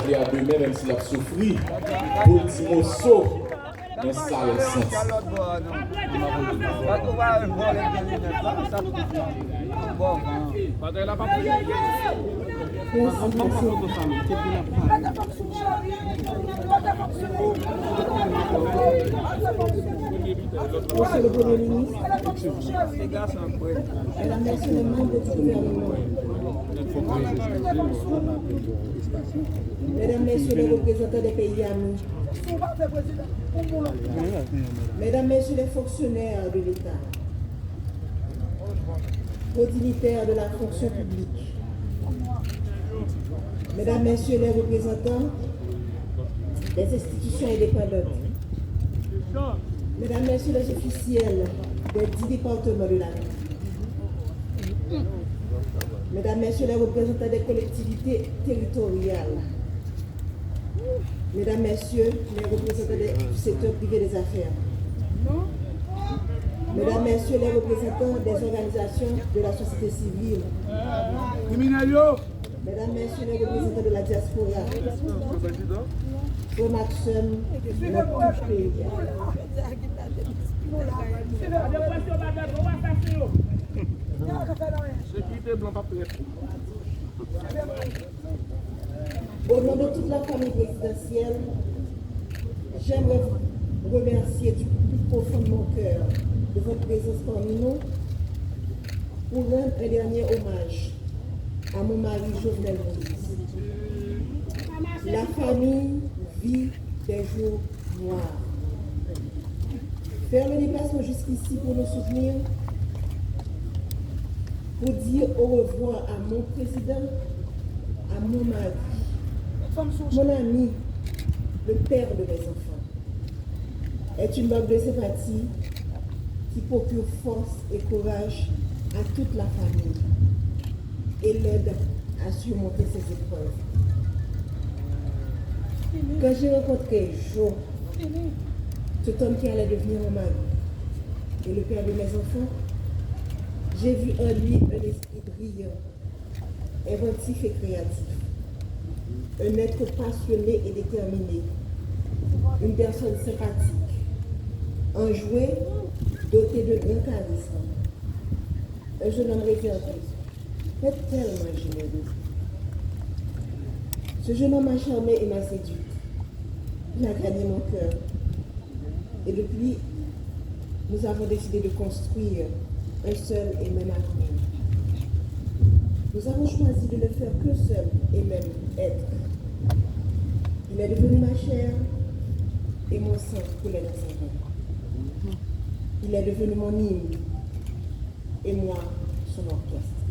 rappeler à demain, même s'il a souffert, pour dire mon saut, mais ça le sens. Monsieur le Premier ministre, Mesdames, Messieurs les membres du gouvernement, Mesdames, Messieurs les représentants des pays amis, Mesdames, Messieurs les fonctionnaires de l'État, aux dignitaires de la fonction publique, Mesdames, Messieurs les représentants des institutions indépendantes, Mesdames, Messieurs les officiels des 10 départements de la ville, Mesdames, Messieurs les représentants des collectivités territoriales, Mesdames, Messieurs les représentants du secteur privé des affaires, Mesdames, Messieurs les représentants des organisations de la société civile, Mesdames, Messieurs les représentants de la diaspora, au maximum de notre pays. Au nom de toute la famille présidentielle, j'aimerais vous remercier du plus profond de mon cœur de votre présence parmi nous pour rendre un dernier hommage à mon mari Jovenel Moïse. La famille vit des jours noirs. Faire le déplacement jusqu'ici pour nous soutenir, pour dire au revoir à mon président, à mon mari, mon ami, le père de mes enfants, est une marque de sympathie qui procure force et courage à toute la famille et l'aide à surmonter ces épreuves. Quand j'ai rencontré Jo, cet homme qui allait devenir mon mari et le père de mes enfants, j'ai vu en lui un esprit brillant, inventif et créatif, un être passionné et déterminé, une personne sympathique, enjoué, doté de grand charisme, un jeune homme réservé, mais tellement généreux. Ce jeune homme m'a charmé et m'a séduite. Il a gagné mon cœur. Et depuis, nous avons décidé de construire un seul et même avenir. Nous avons choisi de ne faire qu'un seul et même être. Il est devenu ma chair et mon sang coulait dans sa veine. Il est devenu mon hymne et moi son orchestre.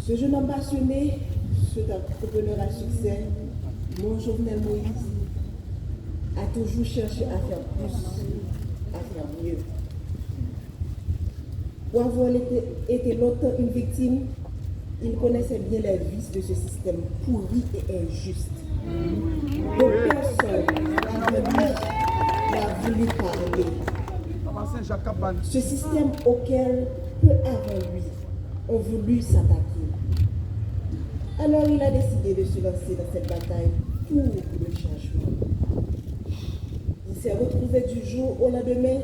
Ce jeune homme passionné, cet entrepreneur à succès, mon Jovenel Moïse, a toujours cherché à faire plus, à faire mieux. Pour avoir été longtemps une victime, il connaissait bien les vices de ce système pourri et injuste. Donc personne n'a voulu parler. Ce système auquel peu avant lui ont voulu s'attaquer. Alors il a décidé de se lancer dans cette bataille pour le changement. Il s'est retrouvé du jour au lendemain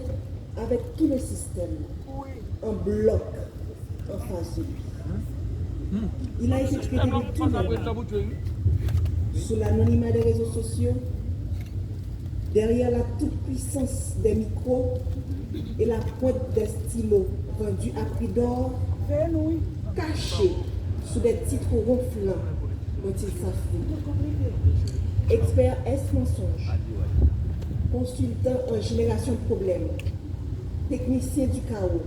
avec tout le système en bloc en face de lui. Il a été traité de tout sous l'anonymat des réseaux sociaux, derrière la toute-puissance des micros et la pointe des stylos vendus à prix d'or, cachés sous des titres ronflants dont il s'affronte. Expert S-mensonge, consultant en génération de problèmes, technicien du chaos,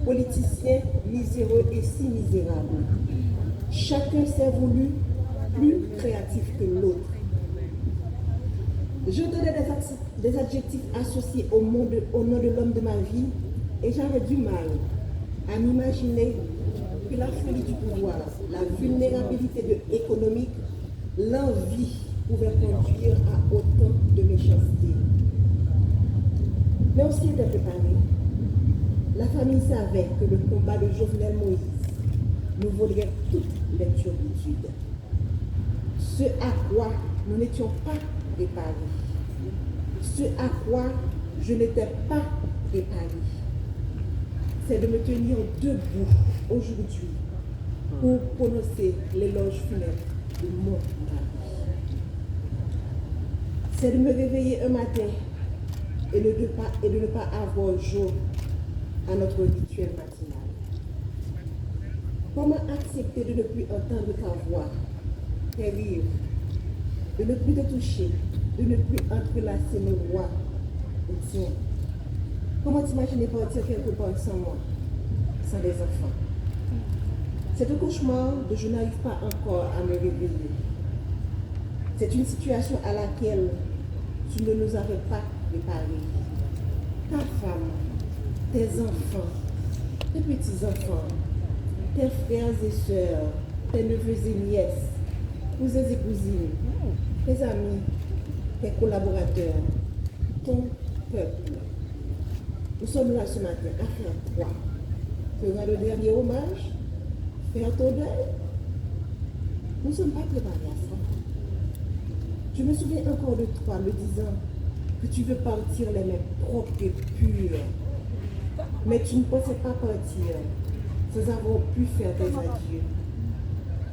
politicien miséreux et si misérable. Chacun s'est voulu plus créatif que l'autre. J'entendais des adjectifs associés au nom de l'homme de ma vie et j'avais du mal à m'imaginer que la folie du pouvoir, la vulnérabilité économique, l'envie pouvaient conduire à autant de méchanceté. Mais on s'y était préparé. La famille savait que le combat de Jovenel Moïse nous vaudrait toutes les turpitudes. ce à quoi nous n'étions pas préparés, ce à quoi je n'étais pas préparé, c'est de me tenir debout aujourd'hui pour prononcer l'éloge funèbre de mon mari. C'est de me réveiller un matin et de ne pas avoir jour à notre rituel matinal. Comment accepter de ne plus entendre ta voix, tes rires, de ne plus te toucher, de ne plus entrelacer mes doigts au tien? Comment t'imaginer partir quelque part sans moi, sans des enfants? C'est un cauchemar dont je n'arrive pas encore à me réveiller. C'est une situation à laquelle tu ne nous avais pas préparés. Ta femme, tes enfants, tes petits-enfants, tes frères et sœurs, tes neveux et nièces, cousins et cousines, tes amis, tes collaborateurs, ton peuple. Nous sommes là ce matin à faire quoi? Faire le dernier hommage? Faire ton deuil? Nous ne sommes pas préparés à ça. Je me souviens encore de toi me disant que tu veux partir les mains propres et pures. Mais tu ne pensais pas partir sans avoir pu faire tes adieux.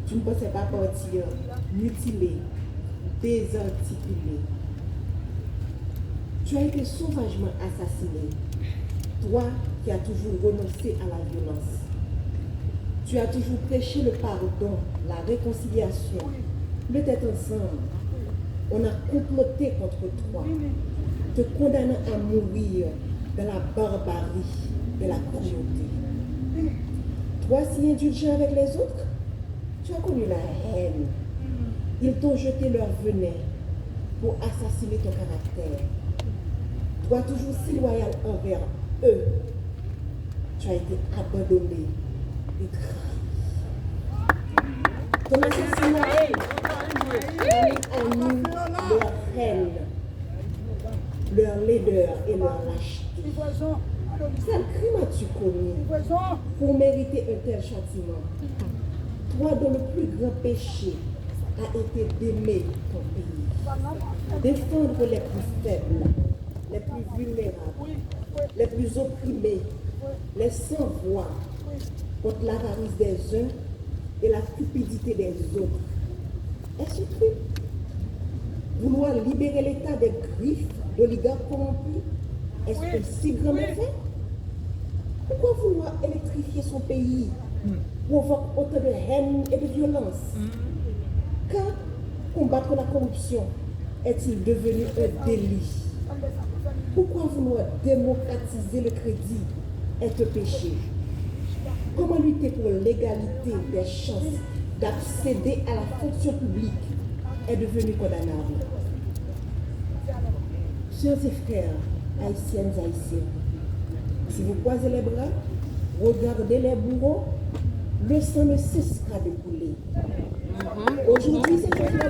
Tu ne pensais pas partir mutilé, désarticulé. Tu as été sauvagement assassiné. Toi qui as toujours renoncé à la violence. Tu as toujours prêché le pardon, la réconciliation, le tête ensemble. On a comploté contre toi, te condamnant à mourir dans la barbarie de la cruauté. Toi si indulgent avec les autres, tu as connu la haine. Ils t'ont jeté leur venin pour assassiner ton caractère. Toi toujours si loyal envers eux, tu as été abandonné et trahi. Ton assassinat a mis à nous leur haine, leur laideur et leur lâcheté. Quel crime as-tu commis pour mériter un tel châtiment? Toi dont le plus grand péché a été d'aimer ton pays, défendre les plus faibles, les plus vulnérables, les plus opprimés, les sans-voix, contre l'avarice des uns et la cupidité des autres. Est-ce que vouloir libérer l'État des griffes d'oligarques corrompus, est-ce un si grand méfait? Pourquoi vouloir électrifier son pays provoque autant de haine et de violence? Quand combattre la corruption est-il devenu un délit? Pourquoi vouloir démocratiser le crédit est un péché? Comment lutter pour l'égalité des chances d'accéder à la fonction publique est devenu condamnable? Chers et frères, haïtiennes et haïtiens, si vous croisez les bras, regardez les bourreaux, le sang ne cessera de couler. Aujourd'hui, c'est un jour.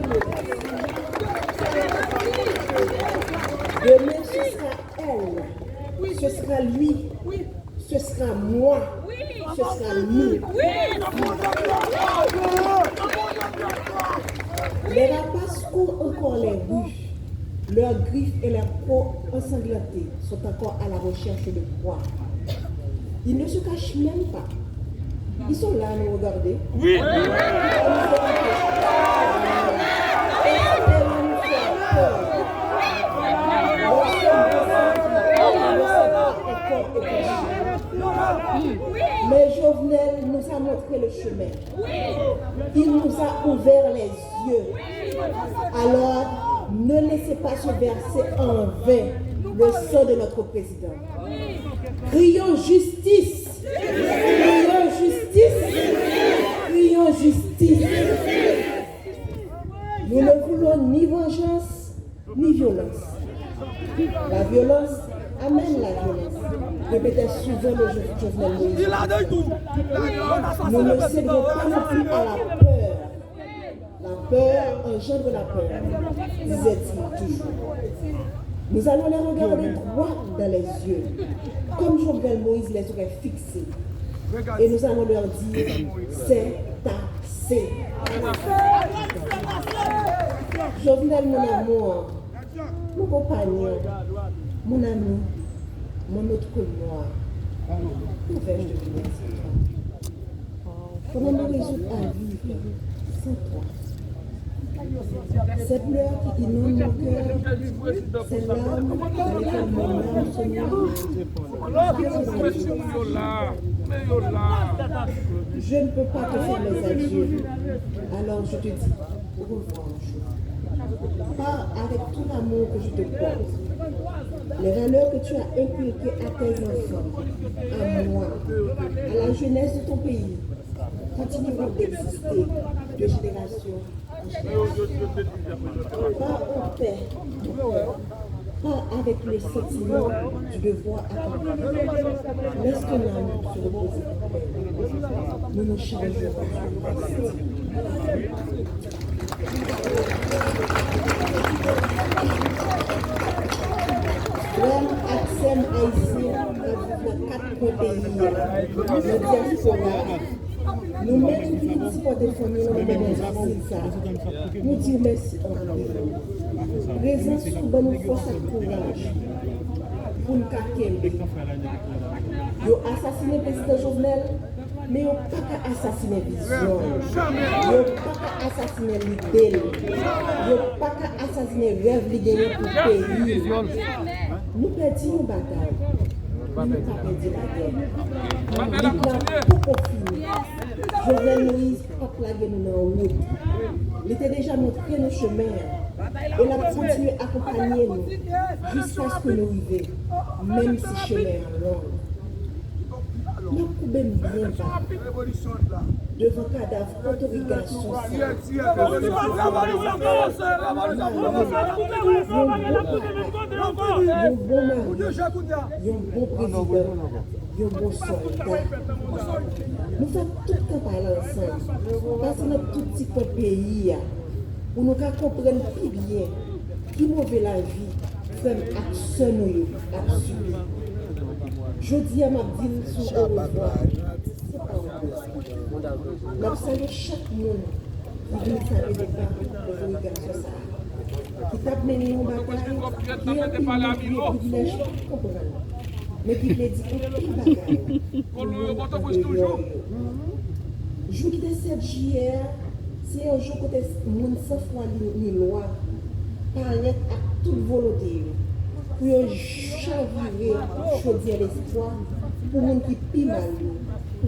Demain, ce sera elle, ce sera lui, ce sera moi, ce sera nous. Les rapaces courent encore les rues. Leurs griffes et leurs peaux ensanglantées sont encore à la recherche de proie. Ils ne se cachent même pas. Ils sont là à nous regarder. Oui. Mais Jovenel nous a montré le chemin. Il nous a ouvert les yeux. Alors, ne laissez pas se verser en vain le sang de notre président. Crions justice! Crions justice! Crions justice! Nous ne voulons ni vengeance, ni violence. La violence amène la violence. Répétait souvent le Jovenel Moïse. Nous ne cédons pas non plus à la peur. La peur engendre la peur, disait-il toujours. Nous allons les regarder droit dans les yeux, comme Jovenel Moïse les aurait fixés. Et nous allons leur dire, c'est assez. Jovenel, mon amour, mon compagnon, mon ami, mon autre que moi. Où vais-je devenir sans toi? Comment me résoudre à vivre sans toi? Ces pleurs qui inondent mon cœur, ces larmes dans lesquelles mon âme se noie. Je ne peux pas te faire mes adieux. Alors je te dis au revoir un jour. Pas avec tout l'amour que je te porte. Les valeurs que tu as inculquées à tes enfants, à moi, à la jeunesse de ton pays, continueront d'exister de génération en génération. Pas en paix, pas avec le sentiment du devoir accompli. Laisse ton âme se reposer en paix. Nous nous changerons. Frère Axem haïtien dans 4 pays, le diaspora, nous mettons une petite fois de famille dans le nous disons merci en présence pour nous force et courage pour nous caquer. Ils ont assassiné le président Jovenel, mais ils n'ont pas assassiné Vision. Ils n'ont pas assassiné l'idée. Ils n'ont pas assassiné le rêve de pour le pays. Nous perdons une bataille. Nous n'avons pas perdu la guerre. Nous avons beaucoup fini. Jovenel Moïse n'a pas plagué nous dans la route. Il était déjà montré nos chemins. Et il a continué à accompagner nous jusqu'à ce que nous arrivions, même si le chemin est long. Nous pouvons bien devant le cadavre autorégation. Un bon mari, un bon président, un bon soldat. Nous faisons tout le temps parler ensemble. Parce que notre tout petit pays, pour nous comprendre plus bien qui mauvais la vie, fait action nous à subir. Je dis à ma ville sur au revoir. C'est pas un peu. Nous saluons chaque monde qui vient saluer des parents de l'organisation qui tape mené en bataille, qui a pris le privilège de comprendre. Mais qui les dit que tout bagaille. Jour qui est 7 juillet, c'est un jour où le monde sans foi ni loi, paraît à toute volonté. Pour chavirer, choisir l'espoir, pour les gens qui piment mal,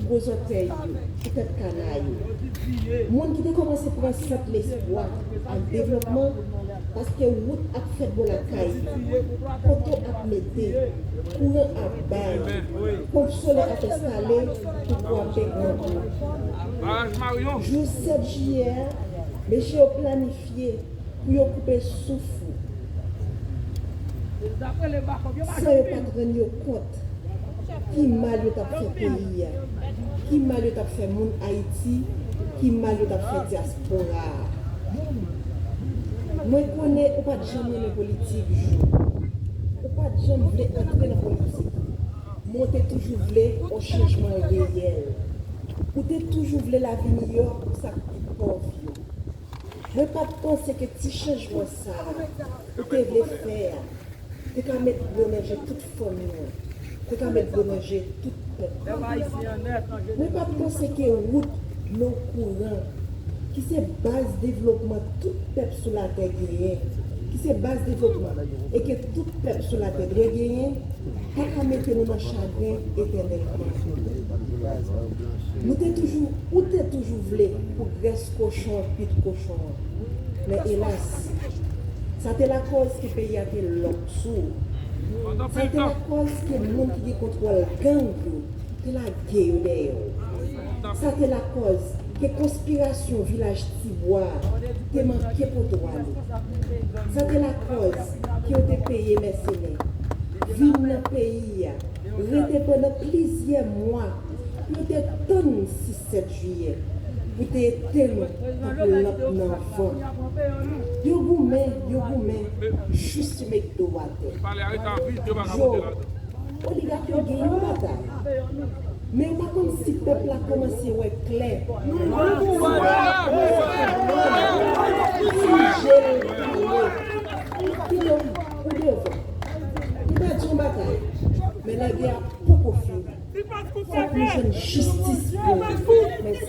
pour les orteils, pour les canailles. Les gens qui ont commencé à prendre l'espoir en développement, parce que route a fait de la caille, poteau a metté, courant a bail, pompe solaire a installé pour pouvoir faire grand. Jour 7 juillet, les gens ont planifié pour couper le souffle. Ça ne pas rendre compte qui mal a fait pays, qui mal a fait monde Haïti, qui mal a fait diaspora. Moi je connais pas de jamais dans la politique, pas de jamais entrer dans la politique. Moi je toujours voulu un changement réel. Ou toujours voulu la vie meilleure pour ça qui pauvre. Moi pas penser que petit changement ça, tu voulais faire. Tu peux mettre bonheur toute famille, tu peux mettre bonheur toute peuple. Ne pas penser que route, l'eau courant, qui c'est base développement tout peuple sur la terre gagne, qui c'est base développement et que tout peuple sur la terre doit gagner, pas qu'à mettre nous dans le chagrin éternellement. Nous t'es toujours voulu pour graisse cochon, pit cochon, mais hélas. C'était la cause que le pays a été l'obsous. C'était la cause que le monde qui contrôle le gang, que la guerre d'ailleurs. C'était la cause que la conspiration village Tibois a manqué pour toi. C'était la cause qui a été payé mercenaires. Vivre dans le pays, rester pendant plusieurs mois, pour te donner 6-7 juillet. Pour te éteindre pour l'autre enfant. Yo goumé, juste mettre de water. Jo, oligarque a gagné une bataille. Mais pas comme si le peuple a commencé à être clair. Faut que nous justice pour eux. Merci.